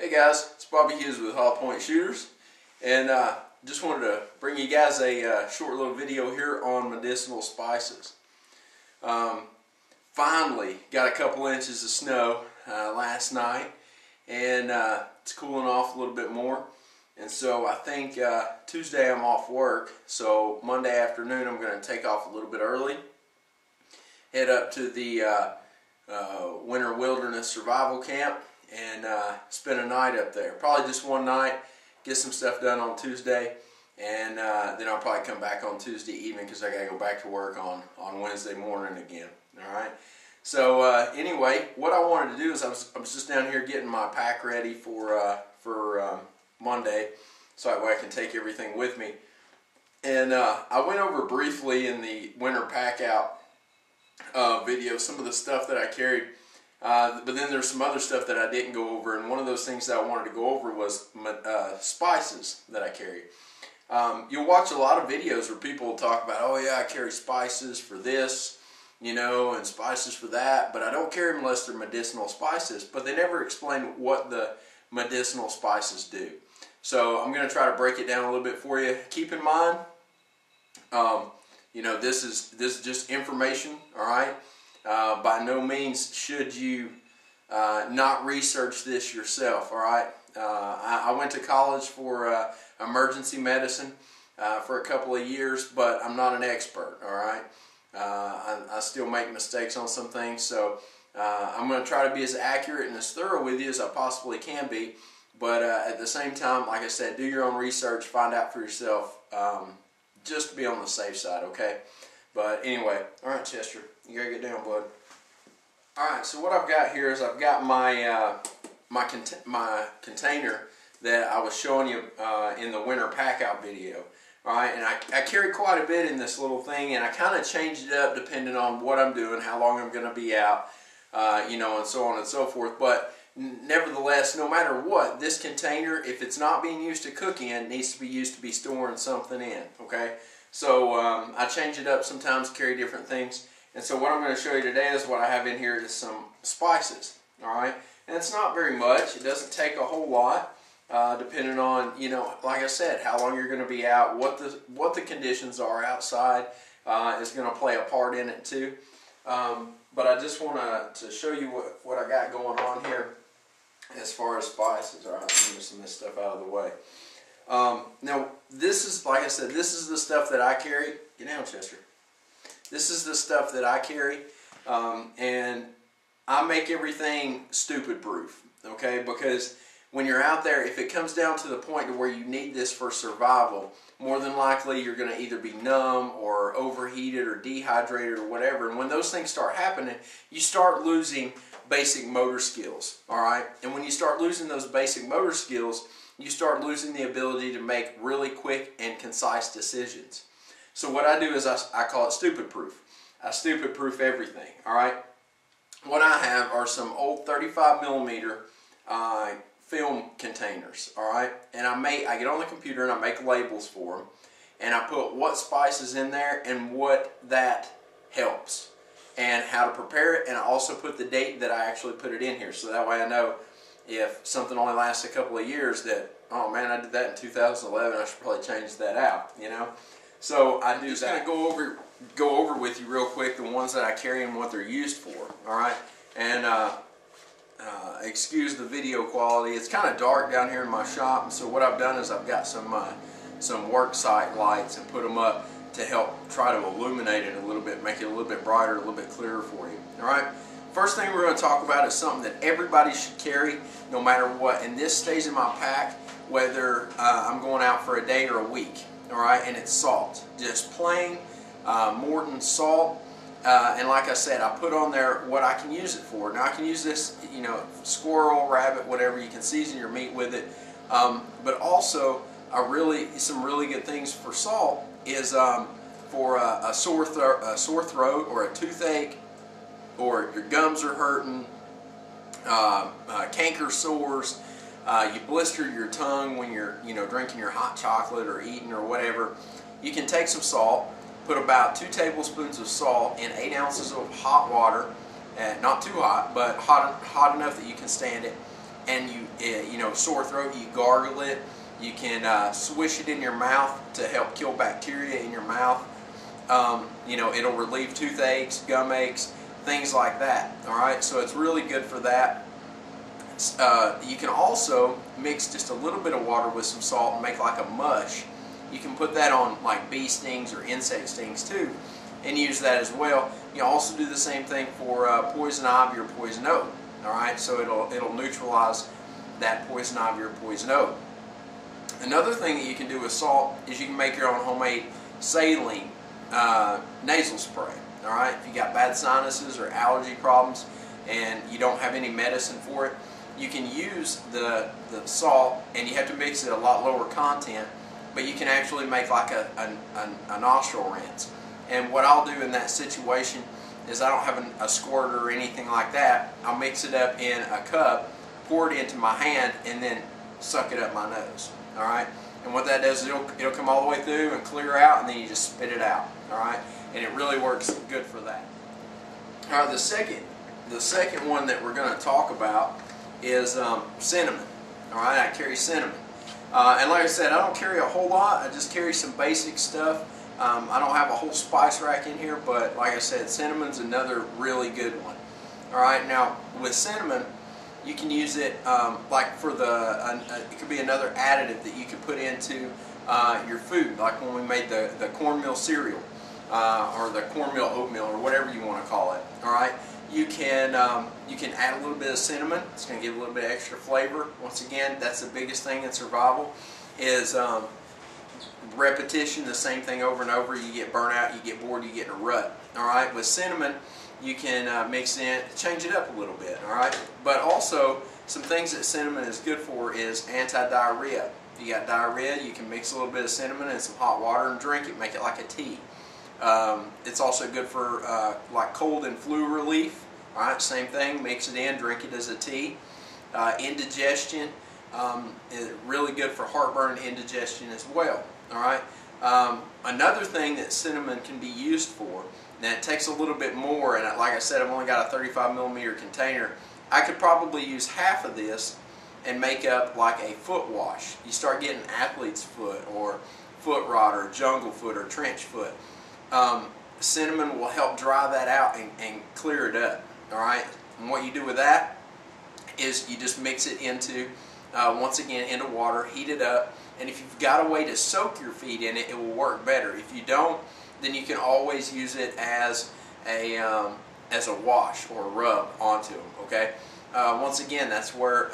Hey guys, it's Bobby Hughes with Hollow Point Shooters, and just wanted to bring you guys a short little video here on medicinal spices. Finally got a couple inches of snow last night, and it's cooling off a little bit more. And so I think Tuesday I'm off work, so Monday afternoon I'm going to take off a little bit early, head up to the Winter Wilderness Survival Camp, and spend a night up there. Probably just one night, get some stuff done on Tuesday, and then I'll probably come back on Tuesday evening because I got to go back to work on Wednesday morning again. Alright, so anyway, what I wanted to do is I was just down here getting my pack ready for Monday, so that way I can take everything with me. And I went over briefly in the winter pack out video some of the stuff that I carried. But then there's some other stuff that I didn't go over, and one of those things that I wanted to go over was spices that I carry. You'll watch a lot of videos where people will talk about, oh yeah, I carry spices for this, you know, and spices for that, but I don't carry them unless they're medicinal spices, but they never explain what the medicinal spices do. So I'm going to try to break it down a little bit for you. Keep in mind, you know, this is just information, all right? By no means should you not research this yourself, alright? I went to college for emergency medicine for a couple of years, but I'm not an expert, alright? I still make mistakes on some things, so I'm going to try to be as accurate and as thorough with you as I possibly can be, but at the same time, like I said, do your own research, find out for yourself, just to be on the safe side, okay? But anyway, alright Chester, you gotta get down, bud. Alright, so what I've got here is I've got my my container that I was showing you in the winter pack out video. Alright, and I carry quite a bit in this little thing, and I kind of changed it up depending on what I'm doing, how long I'm going to be out, you know, and so on and so forth. But nevertheless, no matter what, this container, if it's not being used to cook in, needs to be used to be storing something in, okay? So I change it up sometimes, carry different things. And so what I'm going to show you today is what I have in here is some spices, alright? And it's not very much, it doesn't take a whole lot, depending on, you know, like I said, how long you're going to be out, what the conditions are outside is going to play a part in it too. But I just want to show you what I got going on here as far as spices. Alright, let me move some of this stuff out of the way. Now, this is, like I said, this is the stuff that I carry. Get down, Chester. This is the stuff that I carry, and I make everything stupid proof, okay? Because when you're out there, if it comes down to the point to where you need this for survival, more than likely you're going to either be numb or overheated or dehydrated or whatever. And when those things start happening, you start losing basic motor skills, all right? And when you start losing those basic motor skills, you start losing the ability to make really quick and concise decisions. So what I do is I call it stupid proof. I stupid proof everything, alright? What I have are some old 35 millimeter film containers, alright? And I get on the computer and I make labels for them, and I put what spices in there and what that helps and how to prepare it, and I also put the date that I actually put it in here, so that way I know if something only lasts a couple of years that, oh man, I did that in 2011, I should probably change that out, you know? So I do that. I'm just going to go over with you real quick the ones that I carry and what they're used for, alright? And excuse the video quality, it's kind of dark down here in my shop, and so what I've done is I've got some work site lights and put them up to help try to illuminate it a little bit, make it a little bit brighter, a little bit clearer for you, alright? First thing we're going to talk about is something that everybody should carry no matter what, and this stays in my pack whether I'm going out for a day or a week, alright, and it's salt. Just plain Morton salt, and like I said, I put on there what I can use it for. Now I can use this, you know, squirrel, rabbit, whatever, you can season your meat with it, but also some really good things for salt is for a sore throat or a toothache, or your gums are hurting, canker sores, you blister your tongue when you're, you know, drinking your hot chocolate or eating or whatever. You can take some salt, put about 2 tablespoons of salt in 8 ounces of hot water, not too hot, but hot enough that you can stand it, and you know, sore throat, you gargle it. You can swish it in your mouth to help kill bacteria in your mouth. You know, it'll relieve toothaches, gum aches, things like that. All right, so it's really good for that. You can also mix just a little bit of water with some salt and make like a mush. You can put that on like bee stings or insect stings too, and use that as well. You also do the same thing for poison ivy or poison oak. All right, so it'll neutralize that poison ivy or poison oak. Another thing that you can do with salt is you can make your own homemade saline nasal spray. All right, if you got bad sinuses or allergy problems and you don't have any medicine for it, you can use the salt, and you have to mix it a lot lower content, but you can actually make like a nostril rinse. And what I'll do in that situation is, I don't have a squirter or anything like that. I'll mix it up in a cup, pour it into my hand, and then suck it up my nose. All right, and what that does is it'll come all the way through and clear out, and then you just spit it out. All right, and it really works good for that. All right, the second one that we're going to talk about is cinnamon. All right, I carry cinnamon, and like I said, I don't carry a whole lot. I just carry some basic stuff. I don't have a whole spice rack in here, but like I said, cinnamon's another really good one. All right, now with cinnamon, you can use it like for it could be another additive that you could put into your food, like when we made the cornmeal cereal or the cornmeal oatmeal or whatever you want to call it. All right, you can add a little bit of cinnamon. It's going to give a little bit of extra flavor. Once again, that's the biggest thing in survival is repetition, the same thing over and over. You get burnt out, you get bored, you get in a rut. All right, with cinnamon, you can mix in, change it up a little bit. All right, but also some things that cinnamon is good for is anti-diarrhea. If you got diarrhea, you can mix a little bit of cinnamon in some hot water and drink it. Make it like a tea. It's also good for like cold and flu relief. All right, same thing. Mix it in, drink it as a tea. Indigestion is really good for heartburn and indigestion as well. All right. Another thing that cinnamon can be used for, now it takes a little bit more, and like I said, I've only got a 35mm container. I could probably use half of this and make up like a foot wash. You start getting athlete's foot or foot rot or jungle foot or trench foot. Cinnamon will help dry that out and clear it up. All right, and what you do with that is you just mix it into, once again, into water, heat it up, and if you've got a way to soak your feet in it, it will work better. If you don't, then you can always use it as a wash or a rub onto them. Okay. Once again, that's where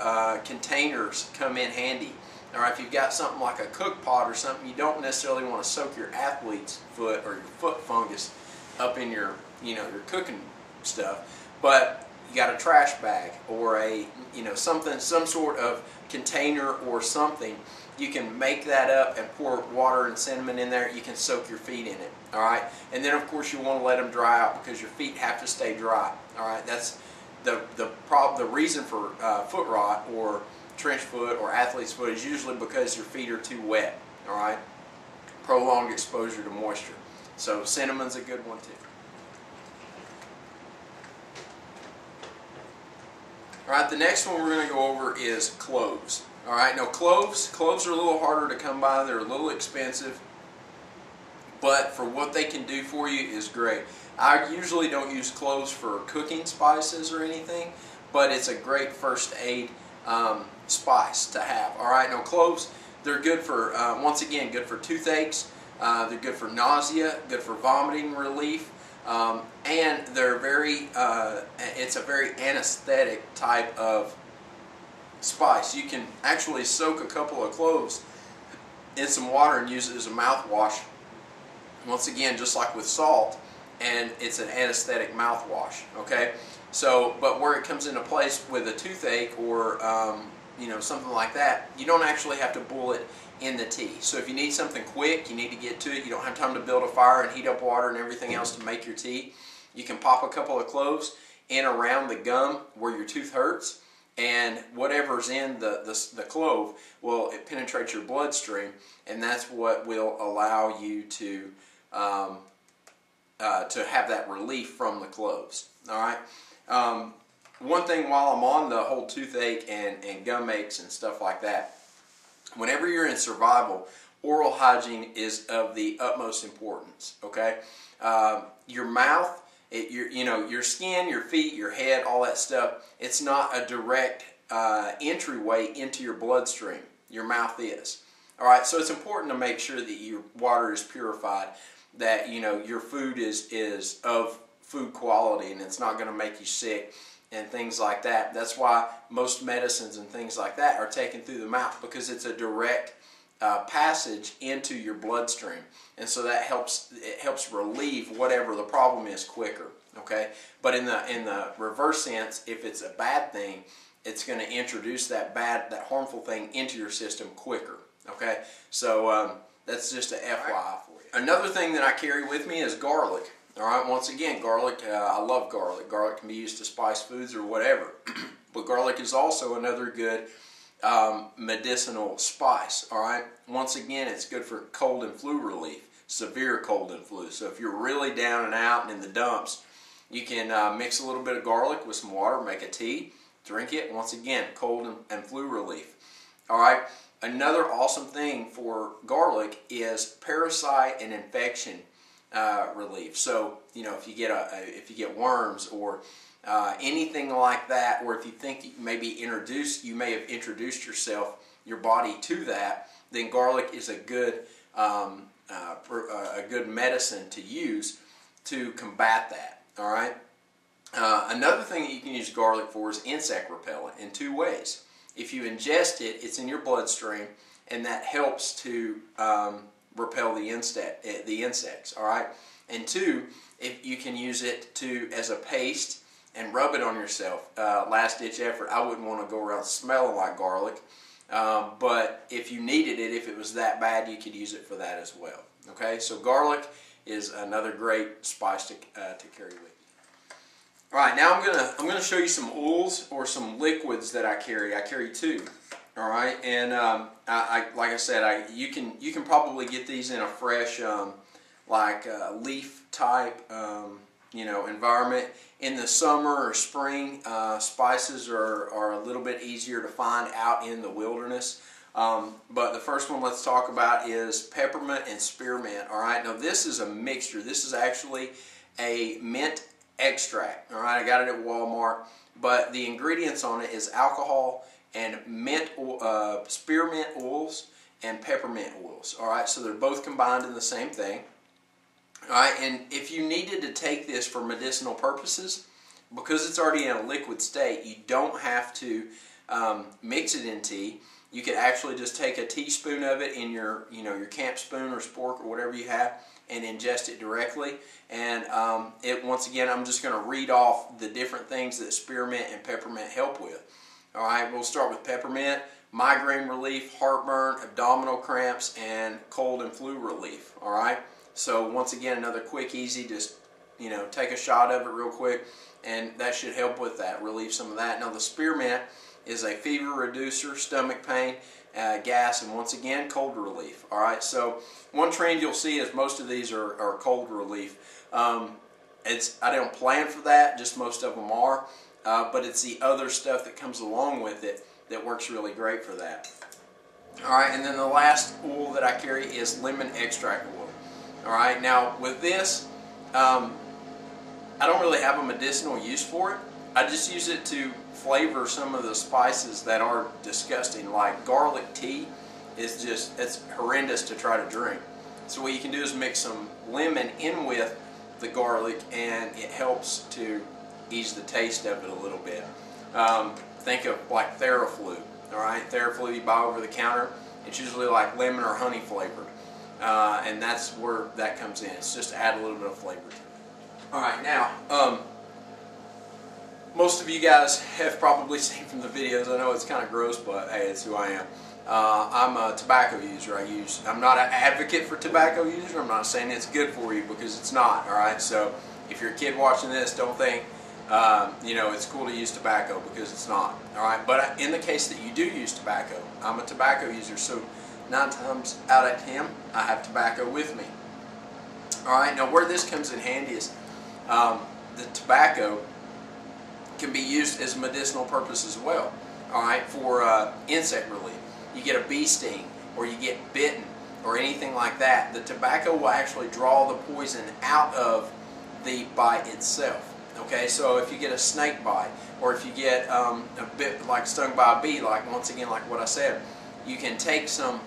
containers come in handy. All right, if you've got something like a cook pot or something, you don't necessarily want to soak your athlete's foot or your foot fungus up in your, your cooking stuff, but you got a trash bag or a, some sort of container or something. You can make that up and pour water and cinnamon in there. You can soak your feet in it. All right, and then of course you want to let them dry out because your feet have to stay dry. All right, that's the reason for foot rot or trench foot or athlete's foot is usually because your feet are too wet. All right, prolonged exposure to moisture. So cinnamon's a good one too. All right, the next one we're going to go over is cloves. All right, now cloves are a little harder to come by. They're a little expensive, but for what they can do for you is great. I usually don't use cloves for cooking spices or anything, but it's a great first aid spice to have. All right, now cloves, they're good for, once again, good for toothaches. They're good for nausea, good for vomiting relief, and they're very, it's a very anesthetic type of spice. You can actually soak a couple of cloves in some water and use it as a mouthwash. Once again, just like with salt, and it's an anesthetic mouthwash. Okay, so but where it comes into place with a toothache or something like that, you don't actually have to boil it in the tea. So if you need something quick, you need to get to it, you don't have time to build a fire and heat up water and everything else to make your tea, you can pop a couple of cloves in around the gum where your tooth hurts, and whatever's in the clove it penetrates your bloodstream, and that's what will allow you to have that relief from the cloves. All right. one thing while I'm on the whole toothache and gum aches and stuff like that, whenever you're in survival, oral hygiene is of the utmost importance, okay? Your mouth, your skin, your feet, your head, all that stuff, it's not a direct entryway into your bloodstream. Your mouth is. All right, so it's important to make sure that your water is purified, that your food is of food quality and it's not going to make you sick and things like that. That's why most medicines and things like that are taken through the mouth, because it's a direct passage into your bloodstream, and so that helps relieve whatever the problem is quicker. Okay, but in the reverse sense, if it's a bad thing, it's going to introduce that harmful thing into your system quicker. Okay, so that's just a FYI for you. Another thing that I carry with me is garlic. All right, once again, garlic. I love garlic. Garlic can be used to spice foods or whatever, but garlic is also another good medicinal spice. All right, once again, it's good for cold and flu relief, severe cold and flu. So if you're really down and out and in the dumps, you can mix a little bit of garlic with some water, make a tea, drink it. Once again, cold and flu relief. All right. Another awesome thing for garlic is parasite and infection relief. So if you get worms or anything like that, or if you think you may have introduced your body to that, then garlic is a good medicine to use to combat that. All right. Another thing that you can use garlic for is insect repellent in two ways. If you ingest it, it's in your bloodstream, and that helps to repel the insects. All right. And two, if you can use it as a paste and rub it on yourself. Last ditch effort. I wouldn't want to go around smelling like garlic, but if you needed it, if it was that bad, you could use it for that as well. Okay. So garlic is another great spice to carry with you. All right, now I'm gonna show you some oils or some liquids that I carry. I carry two. All right, and like I said, you can probably get these in a fresh leaf type environment. In the summer or spring, spices are a little bit easier to find out in the wilderness. But the first one let's talk about is peppermint and spearmint. All right, now this is a mixture. This is actually a mint extract. All right, I got it at Walmart, but the ingredients on it is alcohol and spearmint oils and peppermint oils. All right, so they're both combined in the same thing. All right, and if you needed to take this for medicinal purposes, because it's already in a liquid state, you don't have to mix it in tea. You could actually just take a teaspoon of it in your camp spoon or spork or whatever you have, and ingest it directly. And once again, I'm just going to read off the different things that spearmint and peppermint help with. All right, we'll start with peppermint: migraine relief, heartburn, abdominal cramps, and cold and flu relief. All right, so once again, another quick, easy, just take a shot of it real quick, and that should help with that, relieve some of that. Now the spearmint is a fever reducer, stomach pain, gas, and once again, cold relief. All right, so one trend you'll see is most of these are cold relief. I don't plan for that, just most of them are, but it's the other stuff that comes along with it that works really great for that. All right, and then the last oil that I carry is lemon extract oil. All right, now with this, I don't really have a medicinal use for it. I just use it to flavor some of the spices that are disgusting, like garlic tea is it's horrendous to try to drink. So what you can do is mix some lemon in with the garlic, and it helps to ease the taste of it a little bit. Think of like Theraflu. All right, Theraflu you buy over the counter. It's usually like lemon or honey flavored, and that's where that comes in. It's just to add a little bit of flavor to it. All right, now most of you guys have probably seen from the videos. I know it's kind of gross, but hey, it's who I am. I'm a tobacco user. I'm not an advocate for tobacco user. I'm not saying it's good for you, because it's not. All right, so if you're a kid watching this, don't think it's cool to use tobacco, because it's not. All right, but in the case that you do use tobacco, I'm a tobacco user, so 9 times out of 10 I have tobacco with me. All right, now where this comes in handy is the tobacco can be used as a medicinal purpose as well. All right, for insect relief. You get a bee sting, or you get bitten, or anything like that, the tobacco will actually draw the poison out of the bite itself. Okay, so if you get a snake bite, or if you get a bit like stung by a bee, like once again, like what I said, you can take some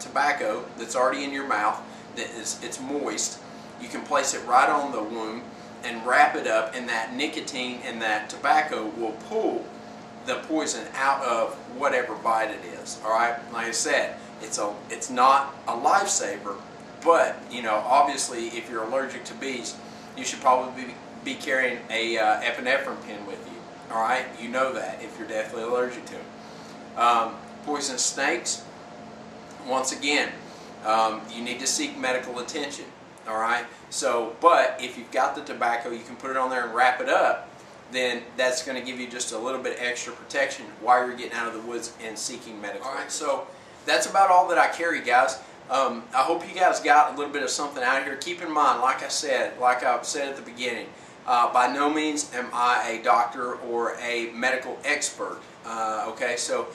tobacco that's already in your mouth, it's moist. You can place it right on the wound and wrap it up, and that nicotine and that tobacco will pull the poison out of whatever bite it is. All right, like I said, it's not a lifesaver, but you know, obviously, if you're allergic to bees, you should probably be carrying a epinephrine pen with you. All right, you know that if you're definitely allergic to them. Poisonous snakes. Once again, you need to seek medical attention. All right. So, but if you've got the tobacco, you can put it on there and wrap it up. Then that's going to give you just a little bit extra protection while you're getting out of the woods and seeking medical. All right. So that's about all that I carry, guys. I hope you guys got a little bit of something out of here. Keep in mind, like I said at the beginning, by no means am I a doctor or a medical expert. Okay, so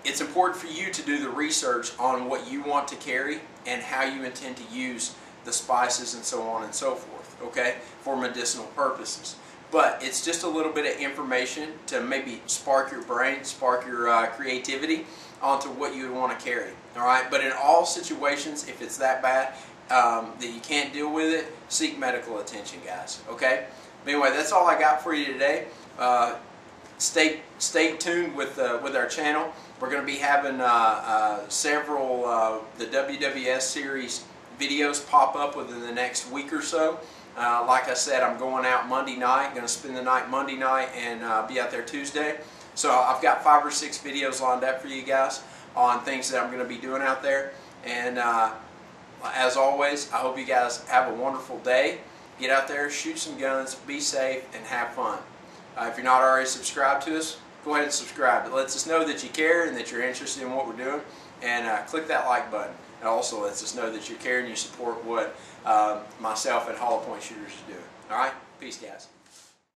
it's important for you to do the research on what you want to carry and how you intend to use the spices and so on and so forth, okay, for medicinal purposes. But it's just a little bit of information to maybe spark your brain, spark your creativity onto what you would want to carry, all right? But in all situations, if it's that bad that you can't deal with it, seek medical attention, guys, okay? But anyway, that's all I got for you today. Stay tuned with our channel. We're going to be having several the WWS series videos pop up within the next week or so. Like I said, I'm going out Monday night, going to spend the night Monday night and be out there Tuesday. So I've got 5 or 6 videos lined up for you guys on things that I'm going to be doing out there. And as always, I hope you guys have a wonderful day. Get out there, shoot some guns, be safe, and have fun. If you're not already subscribed to us, go ahead and subscribe. It lets us know that you care and that you're interested in what we're doing. And click that like button. It also lets us know that you care and you support what myself and Hollow Point Shooters is doing. All right? Peace, guys.